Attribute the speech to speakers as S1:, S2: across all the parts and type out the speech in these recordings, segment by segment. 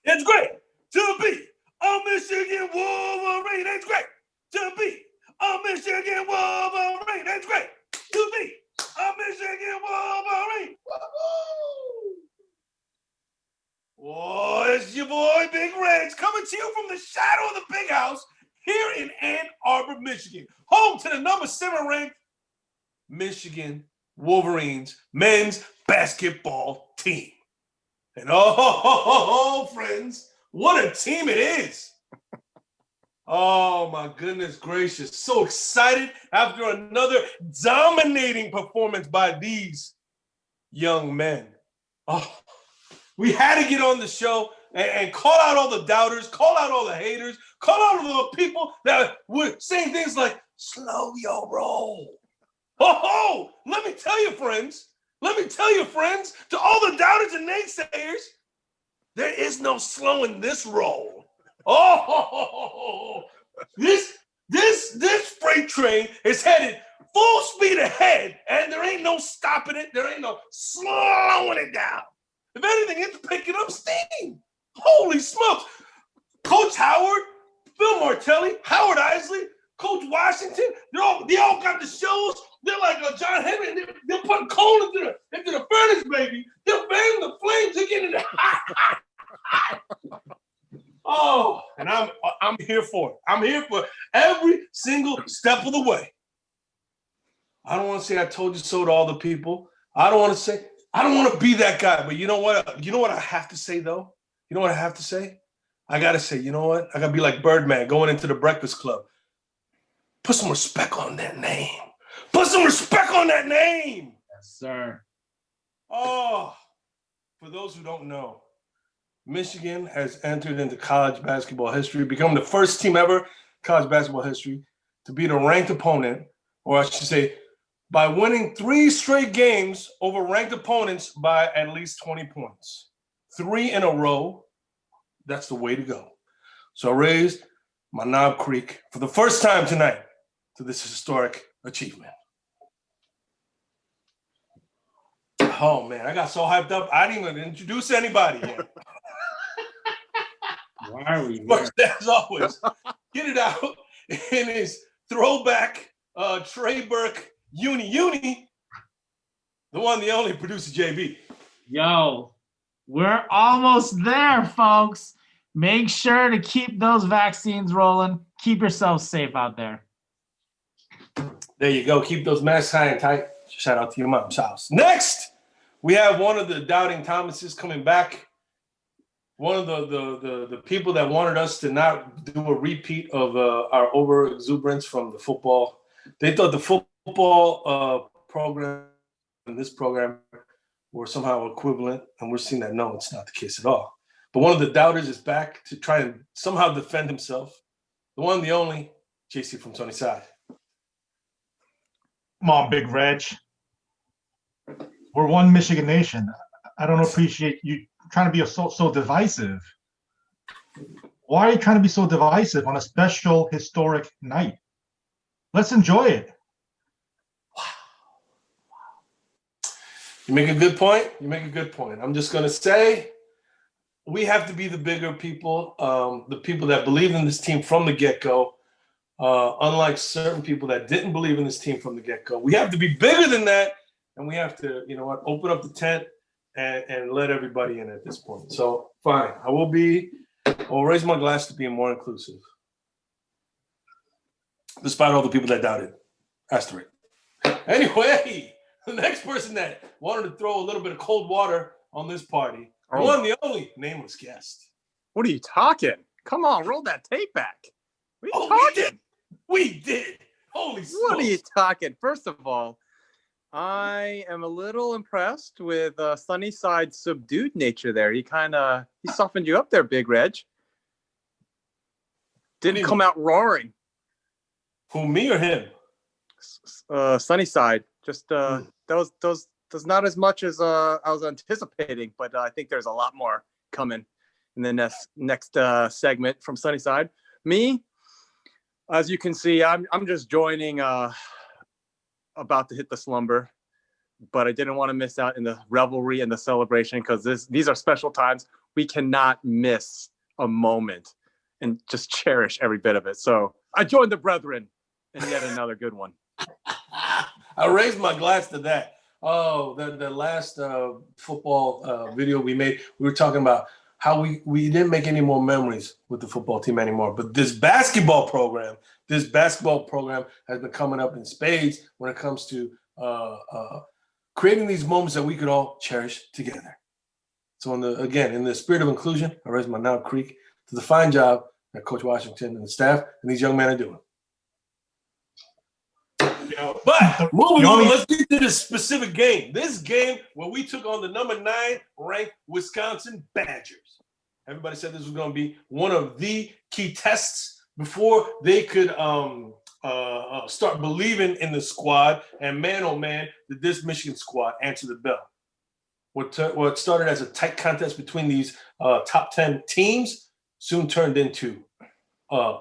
S1: It's great to be a Michigan Wolverine. It's great to be a Michigan Wolverine. It's great to be a Michigan Wolverine. Oh, it's your boy Big Reg coming to you from the shadow of the big house here in Ann Arbor, Michigan, home to the number 7 ranked Michigan Wolverines men's basketball team. And oh, friends, what a team it is. Oh, my goodness gracious. So excited after another dominating performance by these young men. Oh, we had to get on the show and call out all the doubters, call out all the haters, call out all the people that were saying things like, slow your roll. Oh, let me tell you, friends, to all the doubters and naysayers, there is no slowing this roll. Oh, this freight train is headed full speed ahead, and there ain't no stopping it. There ain't no slowing it down. If anything, it's picking up steam. Holy smokes. Coach Howard, Phil Martelli, Howard Isley, Coach Washington, they all got the shows. They're like John Henry. They're putting coal into the furnace, baby. They're fanning the flames. They're getting it hot. Oh, and I'm here for it. I'm here for every single step of the way. I don't want to say I told you so to all the people. I don't want to be that guy. But you know what? You know what I have to say, though? You know what I have to say? I got to say, you know what? I got to be like Birdman going into the Breakfast Club. Put some respect on that name. Put some respect on that name.
S2: Yes, sir.
S1: Oh, for those who don't know, Michigan has entered into college basketball history, become the first team ever college basketball history to beat a ranked opponent, or I should say, by winning 3 straight games over ranked opponents by at least 20 points. 3 in a row. That's the way to go. So I raised my Knob Creek for the first time tonight to this historic achievement. Oh, man, I got so hyped up, I didn't even introduce anybody yet.
S2: Why are we here?
S1: First, as always, get it out in his throwback Trey Burke uni, the one, the only producer, JB.
S2: Yo, we're almost there, folks. Make sure to keep those vaccines rolling. Keep yourselves safe out there.
S1: There you go. Keep those masks high and tight. Shout out to your mom's house. Next, we have one of the doubting Thomases coming back. One of the people that wanted us to not do a repeat of our over exuberance from the football. They thought the football program and this program were somehow equivalent, and we're seeing that no, it's not the case at all. But one of the doubters is back to try and somehow defend himself. The one, the only, JC from Sunnyside.
S3: Come on, Big Reg. We're one Michigan nation. I don't appreciate you trying to be so divisive. Why are you trying to be so divisive on a special historic night? Let's enjoy it.
S1: Wow. You make a good point. I'm just going to say we have to be the bigger people, the people that believe in this team from the get-go, unlike certain people that didn't believe in this team from the get-go. We have to be bigger than that, and we have to, you know what, open up the tent and let everybody in at this point. So, fine. I will raise my glass to being more inclusive, despite all the people that doubted. Asterisk. Anyway, the next person that wanted to throw a little bit of cold water on this party, the one, the only, nameless guest.
S4: What are you talking? Come on, roll that tape back. What are you talking?
S1: We did. Holy smokes.
S4: What are you talking? First of all, I am a little impressed with Sunnyside's subdued nature there. He softened you up there, Big Reg. Didn't come out roaring.
S1: Who, me or him?
S4: Sunnyside. Just that was not as much as I was anticipating, but I think there's a lot more coming in the next segment from Sunnyside. Me, as you can see, I'm just joining. About to hit the slumber, but I didn't want to miss out in the revelry and the celebration because these are special times. we cannot miss a moment and just cherish every bit of it. So I joined the brethren, and yet another good one.
S1: I raised my glass to that. Oh, the last football video we made, we were talking about how we didn't make any more memories with the football team anymore. But this basketball program has been coming up in spades when it comes to creating these moments that we could all cherish together. So in the spirit of inclusion, I raise my now creek to the fine job that Coach Washington and the staff and these young men are doing. But moving on, let's get to this specific game. This game where we took on the number 9 ranked Wisconsin Badgers. Everybody said this was going to be one of the key tests before they could start believing in the squad. And man, oh man, did this Michigan squad answer the bell. What started as a tight contest between these top 10 teams soon turned into a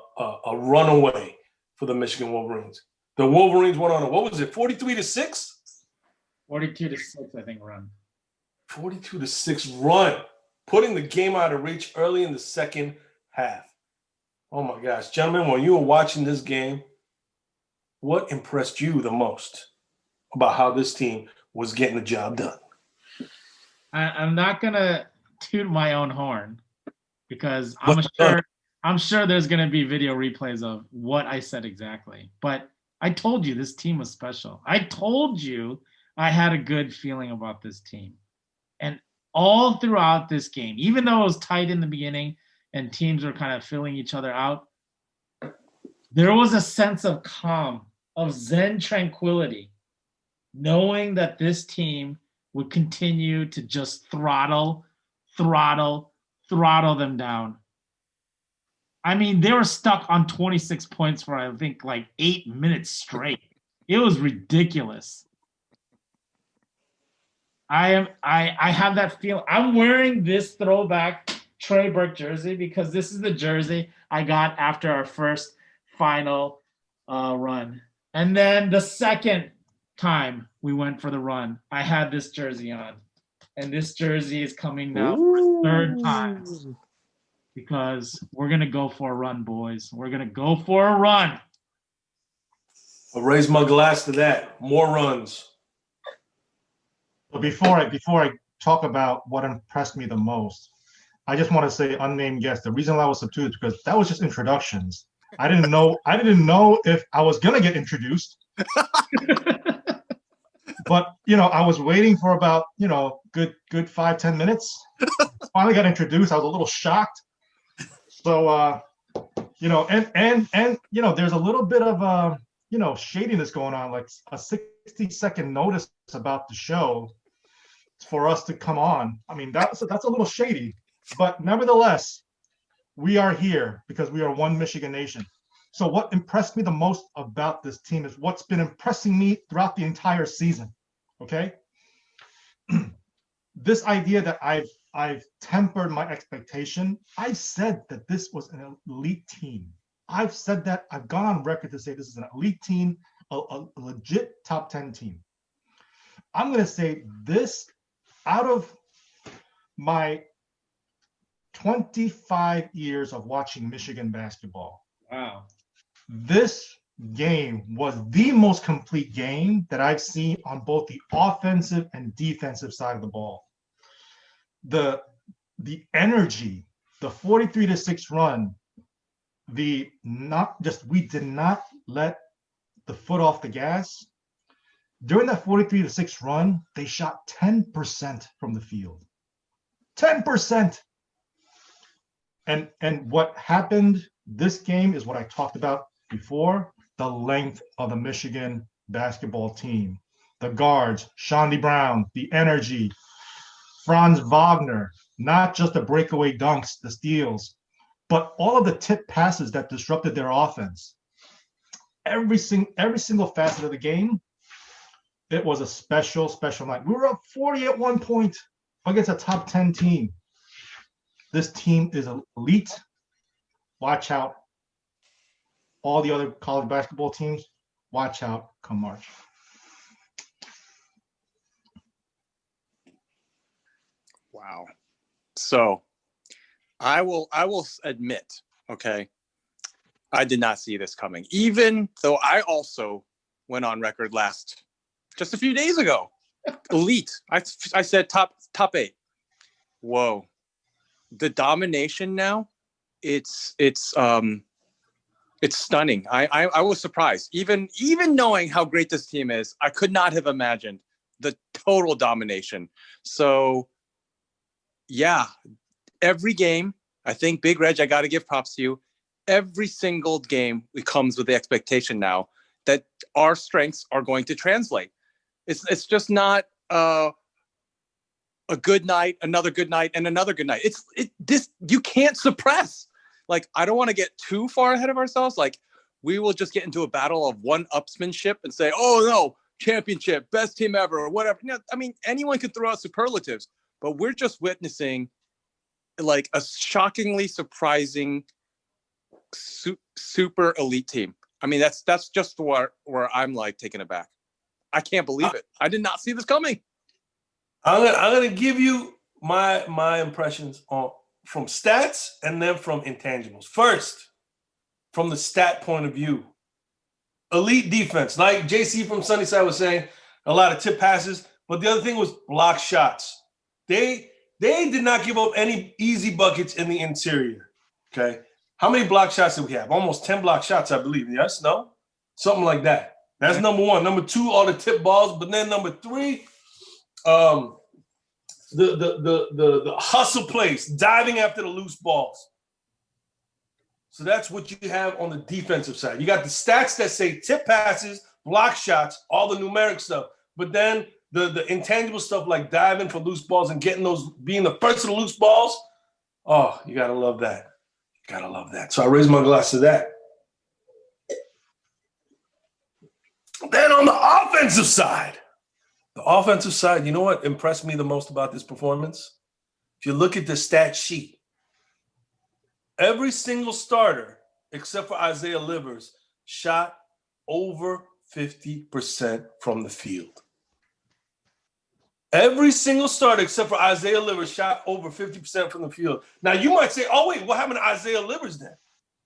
S1: runaway for the Michigan Wolverines. The Wolverines went on a, what was it, 43-6?
S2: 42-6, I think, run.
S1: 42-6 run, putting the game out of reach early in the second half. Oh my gosh, gentlemen, when you were watching this game, what impressed you the most about how this team was getting the job done?
S2: I'm not gonna toot my own horn because I'm sure there's gonna be video replays of what I said exactly. But I told you this team was special. I told you I had a good feeling about this team. And all throughout this game, even though it was tight in the beginning and teams were kind of filling each other out, there was a sense of calm, of Zen tranquility, knowing that this team would continue to just throttle them down. I mean, they were stuck on 26 points for, I think, like 8 minutes straight. It was ridiculous. I have that feel. I'm wearing this throwback Trey Burke jersey because this is the jersey I got after our first final run. And then the second time we went for the run, I had this jersey on. And this jersey is coming now for the third time. Because we're going to go for a run, boys. We're going to go for a run.
S1: I'll raise my glass to that. More runs.
S3: But before I talk about what impressed me the most, I just want to say, unnamed guest, the reason I was subdued is because that was just introductions. I didn't know if I was going to get introduced. But, I was waiting for about, good 5-10 minutes. Finally got introduced. I was a little shocked. So, there's a little bit of, shadiness going on, like a 60-second notice about the show for us to come on. I mean, that's a little shady, but nevertheless, we are here because we are one Michigan nation. So what impressed me the most about this team is what's been impressing me throughout the entire season, okay? This idea that I've tempered my expectation. I've said that this was an elite team. I've said that. I've gone on record to say this is an elite team, a legit top 10 team. I'm going to say this, out of my 25 years of watching Michigan basketball.
S2: Wow.
S3: This game was the most complete game that I've seen on both the offensive and defensive side of the ball. The energy, the 43-6 run, we did not let the foot off the gas. During that 43-6 run, they shot 10% from the field. 10%. And what happened this game is what I talked about before, the length of the Michigan basketball team. The guards, Shondy Brown, the energy, Franz Wagner, not just the breakaway dunks, the steals, but all of the tip passes that disrupted their offense. Every single facet of the game, it was a special night. We were up 40 at one point against a top 10 team. This team is elite. Watch out. All the other college basketball teams, watch out come March.
S4: Wow. So I will admit, okay, I did not see this coming. Even though I also went on record just a few days ago. Elite. I said top 8. Whoa. The domination now, it's stunning. I was surprised. Even knowing how great this team is, I could not have imagined the total domination. So yeah, every game, I think Big Reg, I got to give props to you. Every single game, it comes with the expectation now that our strengths are going to translate. It's just not a good night, another good night, and another good night. This you can't suppress. Like, I don't want to get too far ahead of ourselves. Like, we will just get into a battle of one-upsmanship and say, oh no, championship, best team ever, or whatever. You know, I mean, anyone could throw out superlatives, but we're just witnessing like a shockingly surprising super elite team. I mean, that's just where I'm like taken aback. I can't believe it. I did not see this coming.
S1: I'm gonna give you my impressions from stats and then from intangibles. First, from the stat point of view, elite defense. Like JC from Sunnyside was saying, a lot of tip passes, but the other thing was block shots. They did not give up any easy buckets in the interior. Okay, how many block shots did we have? Almost 10 block shots, I believe. Yes, no, something like that. That's number one. Number two, all the tip balls. But then number three, the hustle plays, diving after the loose balls. So that's what you have on the defensive side. You got the stats that say tip passes, block shots, all the numeric stuff. But then the intangible stuff like diving for loose balls and getting those, being the first to the loose balls. Oh, you gotta love that. You gotta love that. So I raise my glass to that. Then on the offensive side, you know what impressed me the most about this performance? If you look at the stat sheet, every single starter, except for Isaiah Livers, shot over 50% from the field. Every single starter, except for Isaiah Livers, shot over 50% from the field. Now, you might say, oh, wait, what happened to Isaiah Livers then?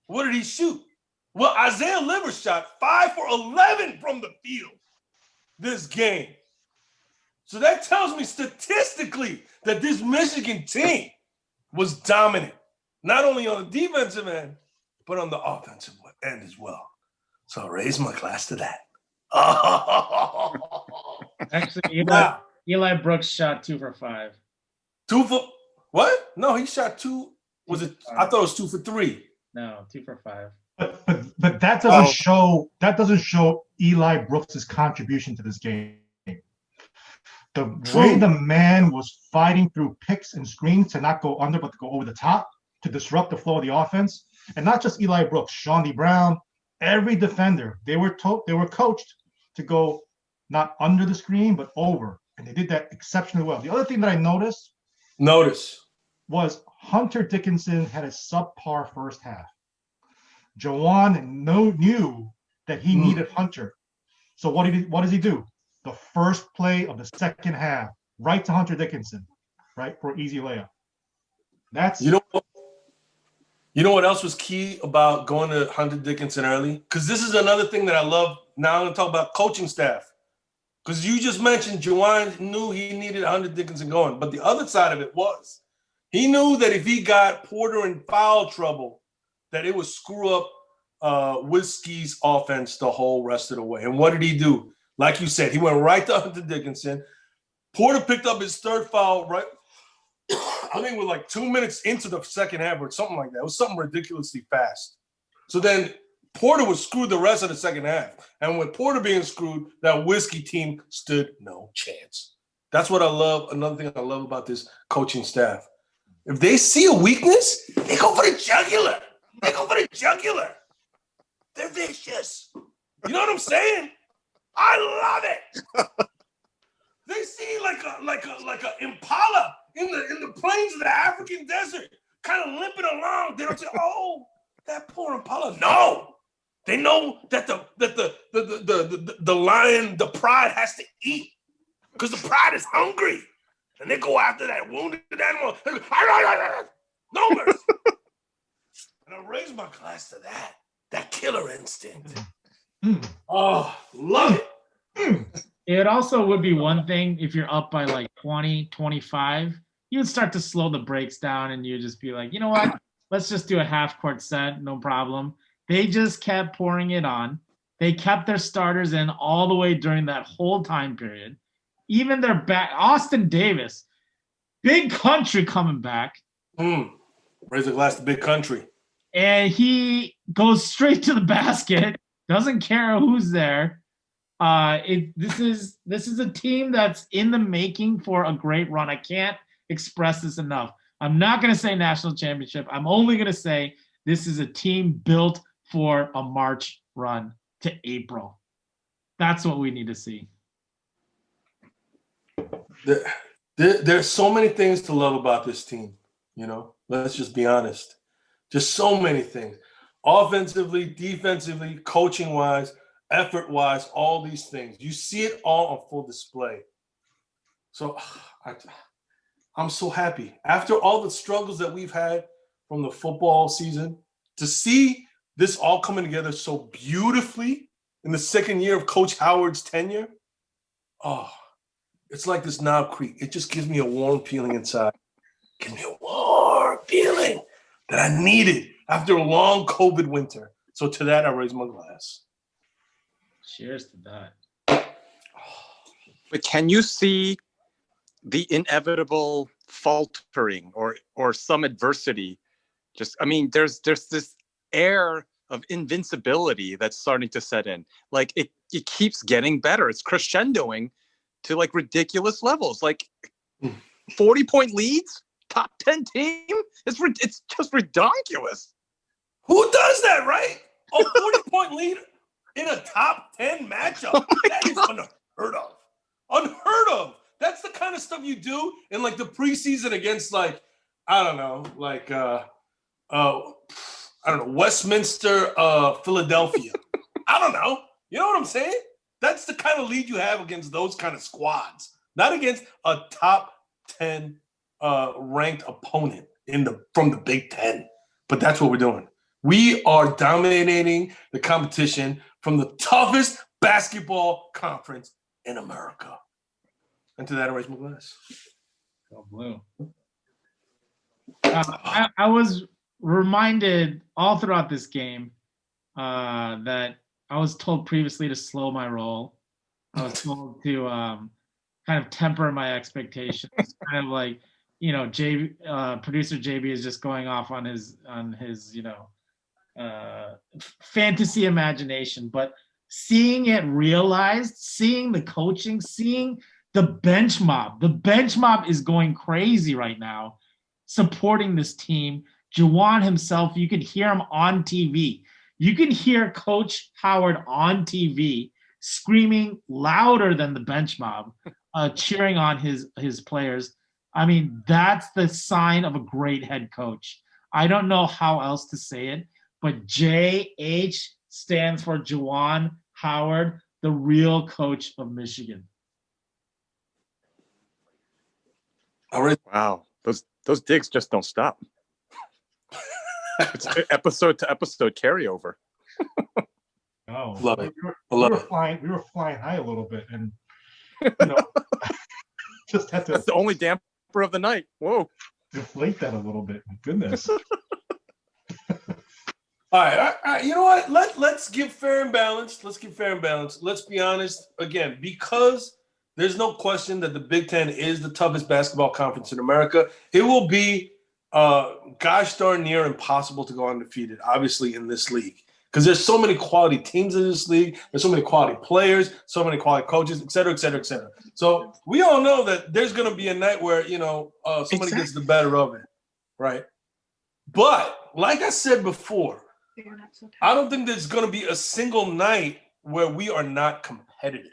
S1: What did he shoot? Well, Isaiah Livers shot 5 for 11 from the field this game. So that tells me statistically that this Michigan team was dominant, not only on the defensive end, but on the offensive end as well. So I raise my glass to that.
S2: Actually, Eli Brooks shot 2 for 5.
S1: 2 for what? No, he shot 2. Was it? I thought it was 2 for 3.
S2: No, 2 for 5.
S3: But that doesn't show Eli Brooks' contribution to this game. The way the man was fighting through picks and screens to not go under, but to go over the top to disrupt the flow of the offense, and not just Eli Brooks, Shawnee Brown, every defender, they were coached to go not under the screen but over, and they did that exceptionally well. The other thing that I noticed was Hunter Dickinson had a subpar first half. Jawan knew that he needed Hunter. So what does he do? The first play of the second half, right to Hunter Dickinson, right, for an easy layup. That's
S1: you know what else was key about going to Hunter Dickinson early? Because this is another thing that I love. Now I'm going to talk about coaching staff. Because you just mentioned Jawan knew he needed Hunter Dickinson going. But the other side of it was he knew that if he got Porter in foul trouble, that it would screw up Wisky's offense the whole rest of the way. And what did he do? Like you said, he went right to Hunter Dickinson. Porter picked up his third foul, right? I think we're like 2 minutes into the second half or something like that. It was something ridiculously fast. So then Porter was screwed the rest of the second half. And with Porter being screwed, that Wisky team stood no chance. That's what I love. Another thing I love about this coaching staff. If they see a weakness, they go for the jugular. They're vicious. You know what I'm saying? I love it. They see like a impala in the plains of the African desert, kind of limping along. They don't say, "Oh, that poor impala." No, they know that the lion, the pride, has to eat because the pride is hungry, and they go after that wounded animal. No mercy. And I raise my glass to that killer instinct. Oh, love it.
S2: It also would be one thing if you're up by like 20, 25, you'd start to slow the brakes down and you'd just be like, you know what? Let's just do a half court set, no problem. They just kept pouring it on. They kept their starters in all the way during that whole time period. Even their back, Austin Davis, big country coming back.
S1: Raise a glass to big country.
S2: And he goes straight to the basket, doesn't care who's there. This is a team that's in the making for a great run. I can't express this enough. I'm not going to say national championship. I'm only going to say this is a team built for a March run to April. That's what we need to see.
S1: There's so many things to love about this team. You know, let's just be honest. Just so many things. Offensively, defensively, coaching-wise, effort-wise, all these things. You see it all on full display. So I'm so happy. After all the struggles that we've had from the football season, to see this all coming together so beautifully in the second year of Coach Howard's tenure, it's like this Knob Creek. It just gives me a warm feeling inside. Gives me a warm feeling that I needed after a long COVID winter. So to that, I raise my glass.
S2: Cheers to that.
S4: But can you see the inevitable faltering or some adversity? Just, I mean, there's this air of invincibility that's starting to set in. Like it keeps getting better. It's crescendoing to like ridiculous levels. Like 40-point leads, top 10 team. It's just ridiculous.
S1: Who does that, right? A 40-point lead in a top 10 matchup. That is unheard of. Unheard of. That's the kind of stuff you do in like the preseason against like, I don't know, like Westminster, Philadelphia. I don't know. You know what I'm saying? That's the kind of lead you have against those kind of squads, not against a top 10 ranked opponent from the Big Ten. But that's what we're doing. We are dominating the competition from the toughest basketball conference in America. And to that, I raise my glass.
S2: Go blue. I was reminded all throughout this game that I was told previously to slow my roll. I was told to kind of temper my expectations. Kind of like, you know, producer JB is just going off on his you know, fantasy imagination, but seeing it realized, seeing the coaching, seeing the bench mob is going crazy right now, supporting this team. Juwan himself, you can hear him on TV. You can hear Coach Howard on TV screaming louder than the bench mob, cheering on his players. I mean, that's the sign of a great head coach. I don't know how else to say it, but JH stands for Juwan Howard, the real coach of Michigan.
S1: All right.
S4: Wow, those digs just don't stop. It's episode to episode carryover.
S3: Oh,
S1: love it.
S3: We were flying high a little bit, and you know, just had to.
S4: That's the only damper of the night. Whoa,
S3: deflate that a little bit. My goodness.
S1: All right. You know what? Let's give fair and balanced. Let's be honest. Again, because there's no question that the Big Ten is the toughest basketball conference in America. It will be gosh darn near impossible to go undefeated, obviously, in this league. Because there's so many quality teams in this league. There's so many quality players, so many quality coaches, et cetera, et cetera, et cetera. So we all know that there's going to be a night where, you know, somebody gets the better of it, right? But like I said before, I don't think there's going to be a single night where we are not competitive.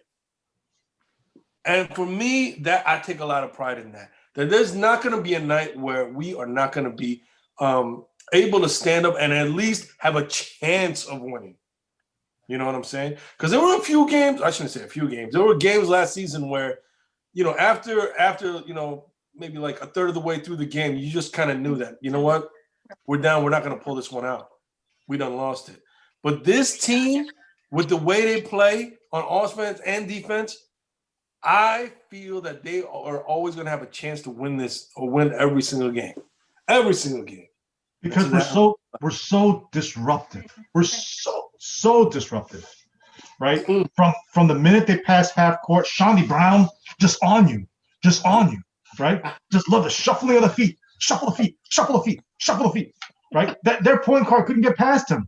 S1: And for me, that I take a lot of pride in that there's not going to be a night where we are not going to be able to stand up and at least have a chance of winning. You know what I'm saying? Because there were a few games, I shouldn't say a few games. There were games last season where, you know, after you know, maybe like a third of the way through the game, you just kind of knew that, you know what? We're down. We're not going to pull this one out. We done lost it. But this team, with the way they play on offense and defense, I feel that they are always going to have a chance to win this or win every single game. Every single game.
S3: Because we're so disruptive. We're so disruptive. Right? From the minute they pass half court, Shawnee Brown just on you. Right? Just love the shuffling of the feet. Shuffle the feet. Right? Their point guard couldn't get past him.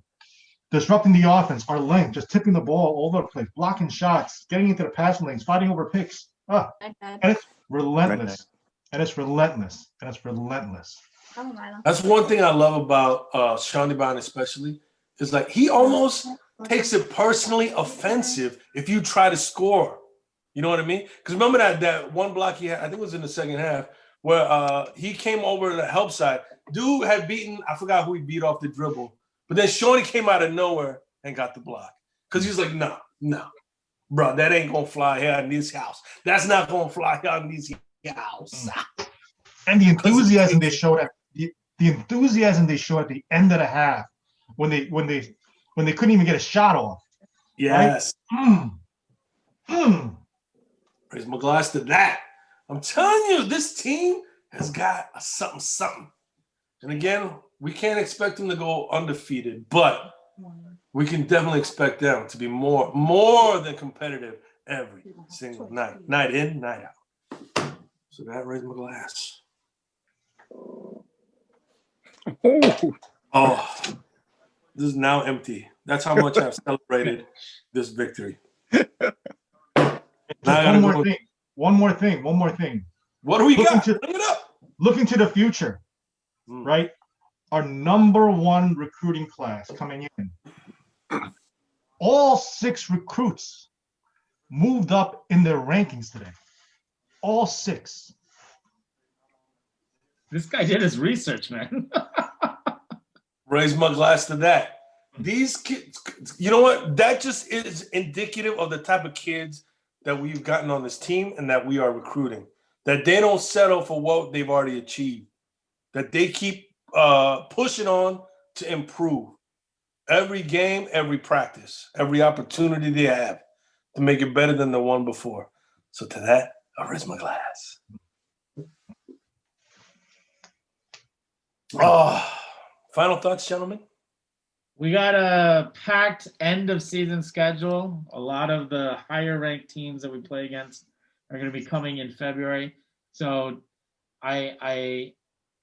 S3: Disrupting the offense, our length, just tipping the ball all over the place, blocking shots, getting into the passing lanes, fighting over picks. And it's relentless. That's
S1: one thing I love about Shawnee Brown especially, is like he almost takes it personally offensive if you try to score. You know what I mean? Because remember that one block he had, I think it was in the second half, where he came over to the help side. Dude had beaten, I forgot who he beat off the dribble. But then Shawnee came out of nowhere and got the block. Because he was like, no, bro, that ain't going to fly here in this house. That's not going to fly here in this house.
S3: And the enthusiasm they showed at the enthusiasm they showed at the end of the half when they couldn't even get a shot off.
S1: Yes.
S3: Right?
S1: Raise my glass to that. I'm telling you, this team has got a something. And again, we can't expect them to go undefeated, but we can definitely expect them to be more than competitive every single night. Night in, night out. So that raised my glass. Oh, this is now empty. That's how much I've celebrated this victory.
S3: One more thing.
S1: What do we got? Bring it up.
S3: Looking to the future, right? Our number one recruiting class coming in. All 6 recruits moved up in their rankings today. All 6.
S2: This guy did his research, man.
S1: Raise my glass to that. These kids, you know what? That just is indicative of the type of kids that we've gotten on this team and that we are recruiting. That they don't settle for what they've already achieved. That they keep pushing on to improve. Every game, every practice, every opportunity they have to make it better than the one before. So to that, I'll raise my glass. Oh, final thoughts, gentlemen?
S2: We got a packed end of season schedule. A lot of the higher ranked teams that we play against are going to be coming in February. So I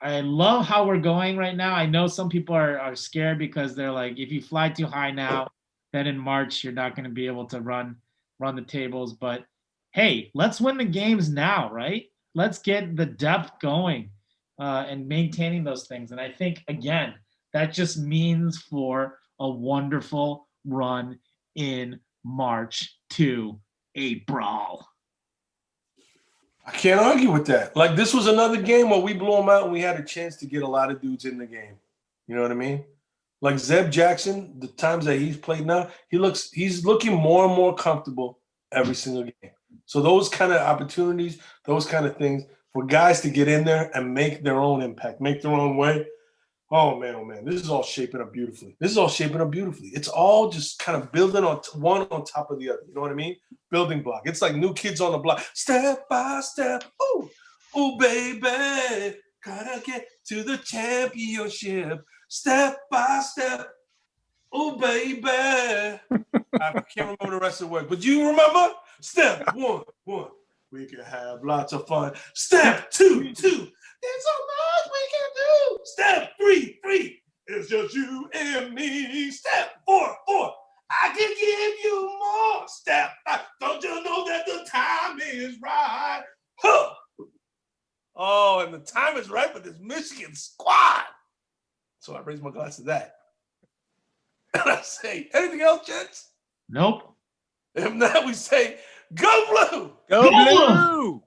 S2: love how we're going right now. I know some people are scared because they're like, if you fly too high now, then in March you're not going to be able to run the tables. But hey, let's win the games now, right? Let's get the depth going and maintaining those things. And I think, again, that just means for a wonderful run in March to a Bball.
S1: I can't argue with that. Like, this was another game where we blew them out and we had a chance to get a lot of dudes in the game. You know what I mean? Like Zeb Jackson, the times that he's played now, he's looking more and more comfortable every single game. So those kind of opportunities, those kind of things for guys to get in there and make their own impact, make their own way. Oh, man. This is all shaping up beautifully. It's all just kind of building on one on top of the other. You know what I mean? Building block. It's like new kids on the block. Step by step. Ooh, baby. Gotta get to the championship. Step by step. Ooh, baby. I can't remember the rest of the words. But you remember? Step one. We can have lots of fun. Step two. There's so much we can do. Step three. It's just you and me. Step four. I can give you more. Step 5. Don't you know that the time is right? Huh. Oh, and the time is right for this Michigan squad. So I raise my glass to that. And I say, anything else, gents?
S2: Nope.
S1: If not, we say, go blue.
S4: Go blue.